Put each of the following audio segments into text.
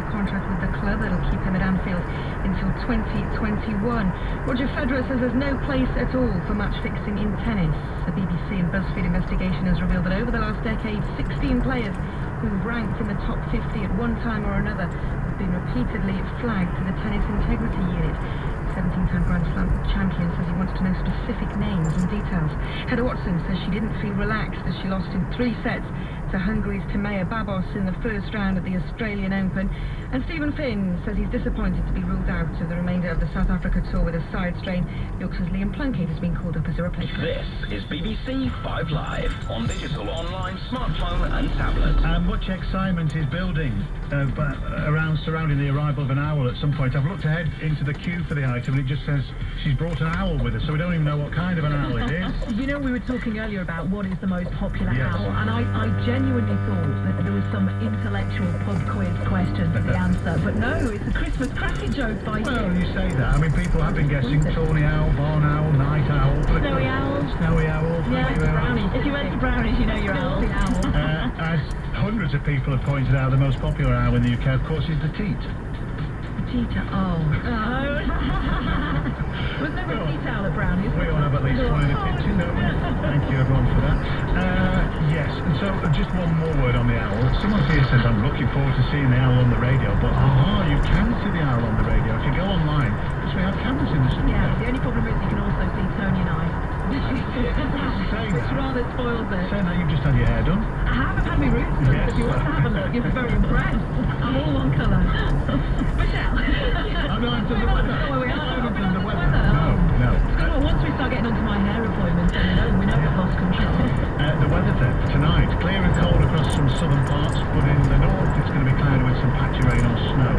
2-year contract with the club that'll keep him at Anfield until 2021. Roger Federer says there's no place at all for match fixing in tennis. A BBC and BuzzFeed investigation has revealed that over the last decade, 16 players who've ranked in the top 50 at one time or another have been repeatedly flagged to the Tennis Integrity Unit. 17-time Grand Slam champion says he wants to know specific names and details. Heather Watson says she didn't feel relaxed as she lost in 3 sets to Hungary's Timea Babos in the first round of the Australian Open. And Stephen Finn says he's disappointed to be ruled out of the remainder of the South Africa tour with a side strain. Yorkshire's Liam Plunkett has been called up as a replacement. This is BBC 5 Live on digital, online, smartphone and tablet. Much excitement is building surrounding the arrival of an owl at some point. I've looked ahead into the queue for the item and it just says she's brought an owl with her, so we don't even know what kind of an owl it is. You know, we were talking earlier about what is the most popular owl, and I genuinely thought that there was some intellectual pub quiz question to the answer, but no, it's a Christmas cracket joke by you. Well, you say that. I mean, people have been guessing tawny owl, barn owl, night owl. Snowy owl. Snowy owl. Yeah, brownies. If you went to brownies, you know your owl. As hundreds of people have pointed out, the most popular owl in the UK, of course, is the teat. Cheetah. Oh. Was there a teat owl at brownies? We all have at least one in the kitchen, don't we? Thank you, everyone, for that. Yes, and so just one more word on the owl. Someone here says, I'm looking forward to seeing the owl on the radio, but you can see the owl on the radio if you go online, because we have cameras in the studio. Yeah, the only problem is you can also see Tony and I. Which rather spoils it. Saying that, you've just had your hair done. I haven't had my roots done, yes, if you want to have a look, you'll be very impressed. I'm all one colour. Michelle. I'm not into the weather. Where we are. I'm into the weather. No. Well, once we start getting onto my hair appointments, then we know we've lost control. The weather then, tonight, clear and cold across some southern parts, but in the north it's going to be cloudy with some patchy rain or snow.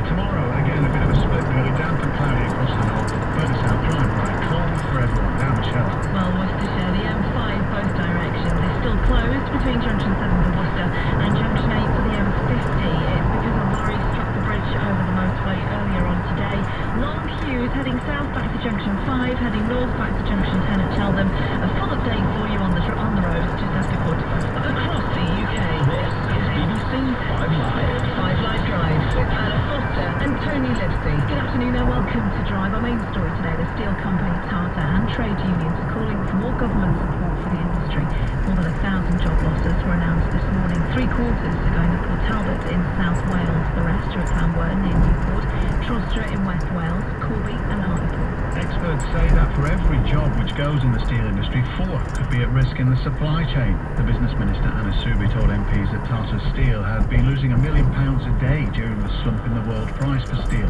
Tomorrow, again, a bit of a split, really damp and cloudy across the north, further south, dry and bright, cold for everyone. Down Michelle. Well, Worcestershire, the M5 both directions is still closed between Junction 7 for Worcester and Junction 8 for the M50. It's because a lorry struck the bridge over the motorway earlier on today. Long queues heading south back to Junction 5, heading north back to Junction 10 at Cheltenham. A full update for you on the road just after 45 across the UK. This is BBC 5 Live. 5 Live Drive with Anna Foster and Tony Livesey. Good afternoon and welcome to Drive. Our main story today, the steel company Tata and trade unions are calling for more government support for the industry. More than 1,000 job losses were announced this morning. 3/4 are going to Port Talbot in South Wales. The rest are at Llanwern near Newport, Trostre in West Wales, Corby and Hartlepool. Experts say that for every job which goes in the steel industry, 4 could be at risk in the supply chain. The business minister Anna Soubi told MPs that Tata Steel had been losing £1 million a day during the slump in the world price for steel.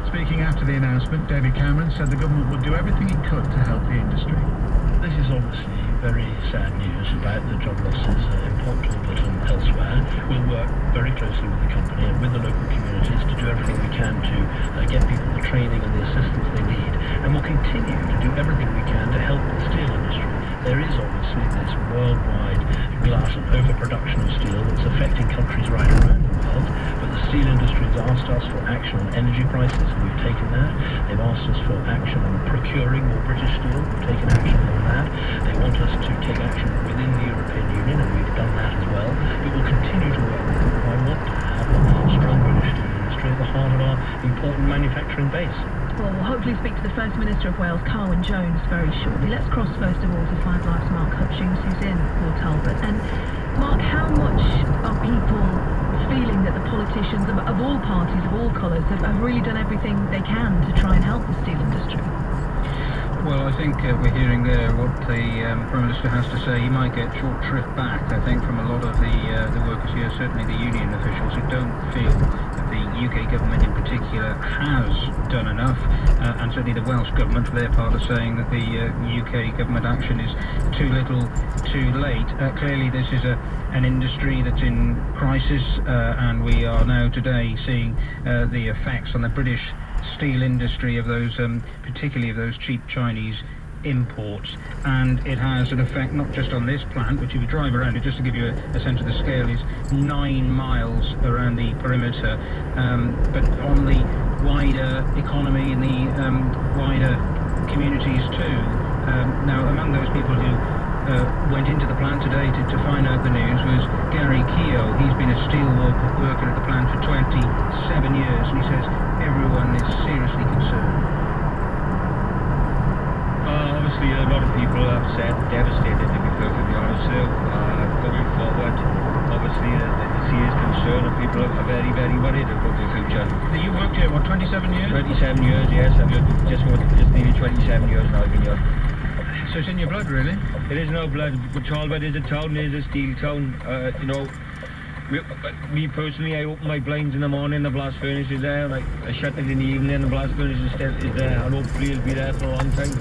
Speaking after the announcement, David Cameron said the government would do everything it could to help the industry. This is obviously very sad news about the job losses in Port Talbot and elsewhere. We'll work very closely with the company and with the local communities to do everything we can to get people the training and the assistance they need. And we'll continue to do everything we can to help the steel industry. There is obviously this worldwide glut and overproduction of steel that's affecting countries right around the world. But the steel industry has asked us for action on energy prices, and we've taken that. They've asked us for action on procuring more British steel. We've taken action on that. They want us to take action within the European Union, and we've done that as well. But we'll continue to work with them. I want to have a strong British steel industry at the heart of our important manufacturing base. Well, we'll hopefully speak to the First Minister of Wales, Carwyn Jones, very shortly. Let's cross first of all to 5 Live's Mark Hutchings, who's in Port Talbot. And Mark, how much are people feeling that the politicians of all parties, of all colours, have really done everything they can to try and help the steel industry? Well, I think we're hearing there what the Prime Minister has to say. He might get short shrift back, I think, from a lot of the workers here, certainly the union officials, who don't feel that the UK government in particular has done enough, and certainly the Welsh government, for their part, are saying that the UK government action is too little, too late. Clearly, this is an industry that's in crisis, and we are now today seeing the effects on the British steel industry of those, particularly of those cheap Chinese imports, and it has an effect not just on this plant, which if you drive around it, just to give you a sense of the scale, is 9 miles around the perimeter, but on the wider economy and the wider communities too. Now, among those people who went into the plant today to find out the news was Gary Keogh. He's been a steel worker at the plant for 27 years, and he says everyone is seriously concerned. Obviously, a lot of people are upset, devastated, to be perfectly honest. So, going forward, obviously, the sea is concerned, and people are very, very worried about the future. You worked here, what, 27 years? 27 years, yes. I've just nearly 27 years now I've been here. So it's in your blood, really? It is no blood. But Talbot is a town, it is a steel town. Me personally, I open my blinds in the morning, the blast furnace is there. Like, I shut it in the evening, the blast furnace is there, and hopefully it'll be there for a long time.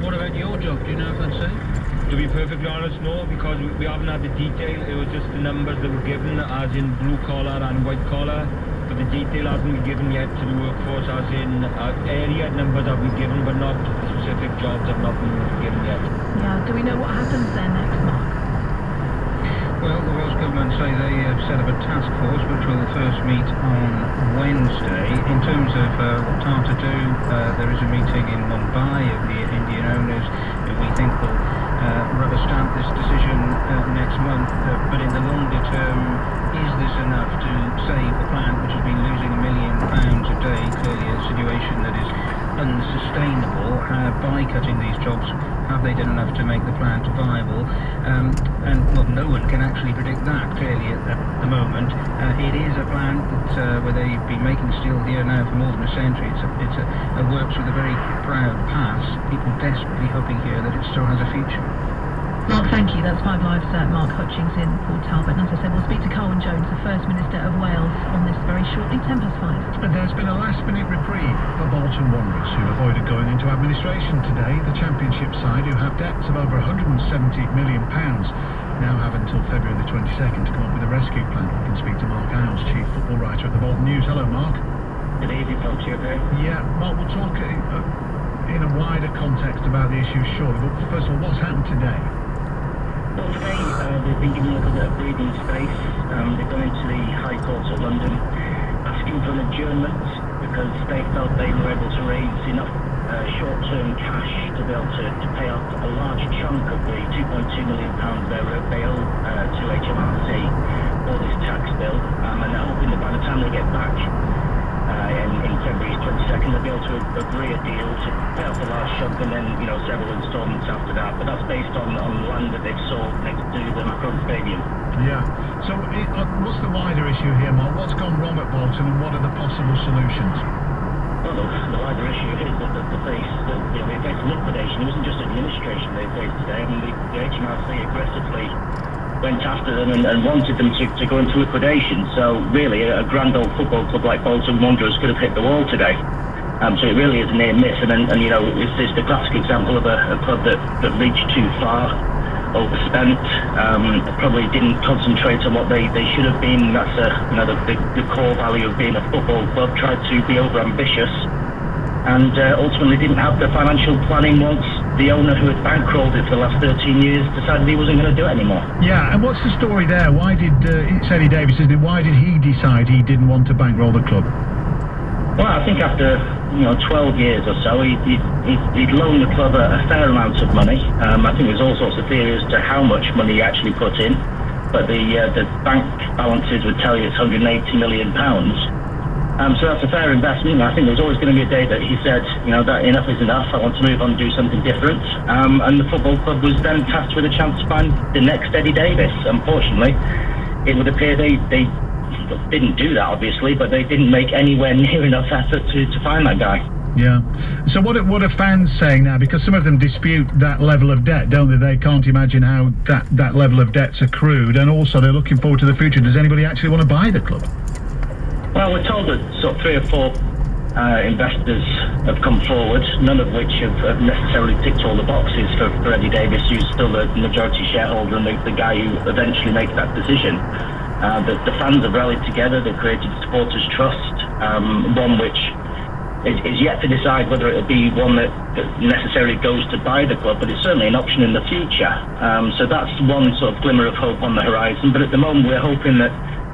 What about your job? Do you know if that's safe? To be perfectly honest, no, because we haven't had the detail. It was just the numbers that were given, as in blue collar and white collar. But the detail hasn't been given yet to the workforce, as in area numbers have been given, but not specific jobs have not been given yet. Yeah, do we know what happens there next, Mark? Well, the Welsh Government say they have set up a task force which will first meet on Wednesday. In terms of what Tata do, there is a meeting in Mumbai of the Indian owners who we think will rubber stamp this decision next month. But in the longer term, is this enough to save the plant, which has been losing £1 million a day? Clearly a situation that is unsustainable. By cutting these jobs, have they done enough to make the plant viable? And well, no one can actually predict that clearly at the moment. It is a plant that where they've been making steel here now for more than a century. It works with a very proud past. People desperately hoping here that it still has a future. Mark, thank you. That's 5 Live's Mark Hutchings in Port Talbot. And as I said, we'll speak to Colin Jones, the First Minister of Wales, on this very shortly, 5:10. There's been a last-minute reprieve for Bolton Wanderers, who avoided going into administration today. The Championship side, who have debts of over £170 million, now have until February the 22nd to come up with a rescue plan. We can speak to Mark Isles, Chief Football Writer at the Bolton News. Hello, Mark. Good evening, folks. You okay? Yeah, Mark, we'll talk in a wider context about the issue shortly. But first of all, what's happened today? Well, today they've been given a little bit of breathing space. They've gone into the High Courts of London asking for an adjournment because they felt they were able to raise enough short-term cash to be able to pay off a large chunk of the £2.2 million they owe to HMRC for this tax bill. And they're hoping that by the time they get back in February 22nd, they'll be able to agree a deal to pay off a large chunk and then, several instalments after that. But that's based on land that they've sold next to the Macron Stadium. Yeah. So what's the wider issue here, Mark? What's gone wrong at Bolton and what are the possible solutions? Well, the wider issue is that they faced liquidation. It wasn't just administration they faced today. I mean, the HMRC aggressively went after them and wanted them to go into liquidation. So really, a grand old football club like Bolton Wanderers could have hit the wall today. So it really is a near miss. And it's the classic example of a club that reached too far, overspent, probably didn't concentrate on what they should have been. That's the core value of being a football club. Tried to be over ambitious, and ultimately didn't have the financial planning once the owner who had bankrolled it for the last 13 years decided he wasn't going to do it anymore. Yeah, and what's the story there? Why did, it's Eddie Davis, isn't it? Why did he decide he didn't want to bankroll the club? Well, I think after 12 years or so, he'd loaned the club a fair amount of money. I think there's all sorts of theories as to how much money he actually put in, but the bank balances would tell you it's £180 million. So that's a fair investment. I think there was always going to be a day that he said, that enough is enough, I want to move on and do something different. And the football club was then tasked with a chance to find the next Eddie Davis. Unfortunately, it would appear they didn't do that, obviously, but they didn't make anywhere near enough effort to find that guy. Yeah. So what are fans saying now? Because some of them dispute that level of debt, don't they? They can't imagine how that level of debt's accrued, and also they're looking forward to the future. Does anybody actually want to buy the club? Well, we're told that sort of 3 or 4 investors have come forward, none of which have necessarily ticked all the boxes for Eddie Davis, who's still the majority shareholder and the guy who eventually makes that decision. The fans have rallied together, they've created Supporters Trust, one which is yet to decide whether it'll be one that necessarily goes to buy the club, but it's certainly an option in the future. So that's one sort of glimmer of hope on the horizon, but at the moment we're hoping that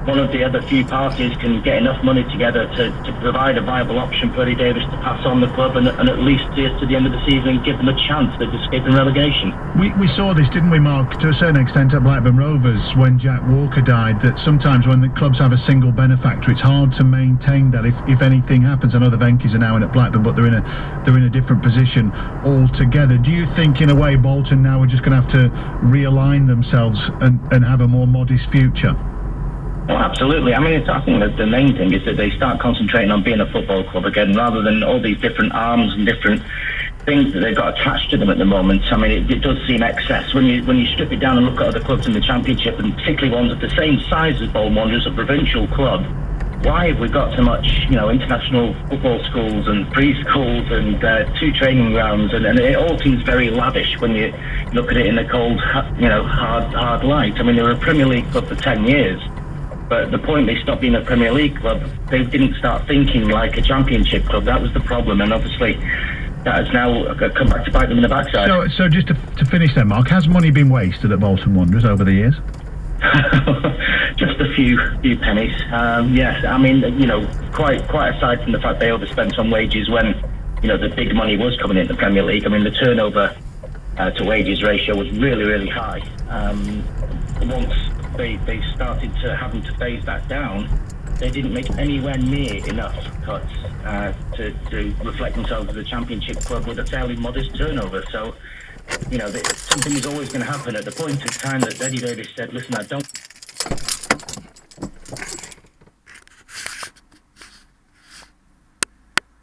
one of the other few parties can get enough money together to provide a viable option for Eddie Davis to pass on the club and at least see us to the end of the season and give them a chance at escaping relegation. We saw this, didn't we, Mark, to a certain extent at Blackburn Rovers when Jack Walker died, that sometimes when the clubs have a single benefactor, it's hard to maintain that if anything happens. I know the Venkies are now in at Blackburn, but they're in a different position altogether. Do you think, in a way, Bolton now are just going to have to realign themselves and have a more modest future? Well, absolutely. I mean, I think that the main thing is that they start concentrating on being a football club again, rather than all these different arms and different things that they've got attached to them at the moment. I mean, it does seem excess when you strip it down and look at other clubs in the Championship, and particularly ones of the same size as Bolton Wanderers, a provincial club. Why have we got so much, international football schools and preschools and 2 training grounds, and it all seems very lavish when you look at it in the cold, hard light. I mean, they were a Premier League club for 10 years. But the point they stopped being a Premier League club, they didn't start thinking like a Championship club. That was the problem, and obviously that has now come back to bite them in the backside. So just to finish then, Mark, has money been wasted at Bolton Wanderers over the years? Just a few pennies. Yes, I mean, quite aside from the fact they overspent on wages when, the big money was coming into the Premier League. I mean, the turnover to wages ratio was really, really high. Once they started to having to phase that down, they didn't make anywhere near enough cuts to reflect themselves as a Championship club with a fairly modest turnover. So, something is always going to happen at the point of time that Eddie Davis said, listen, I don't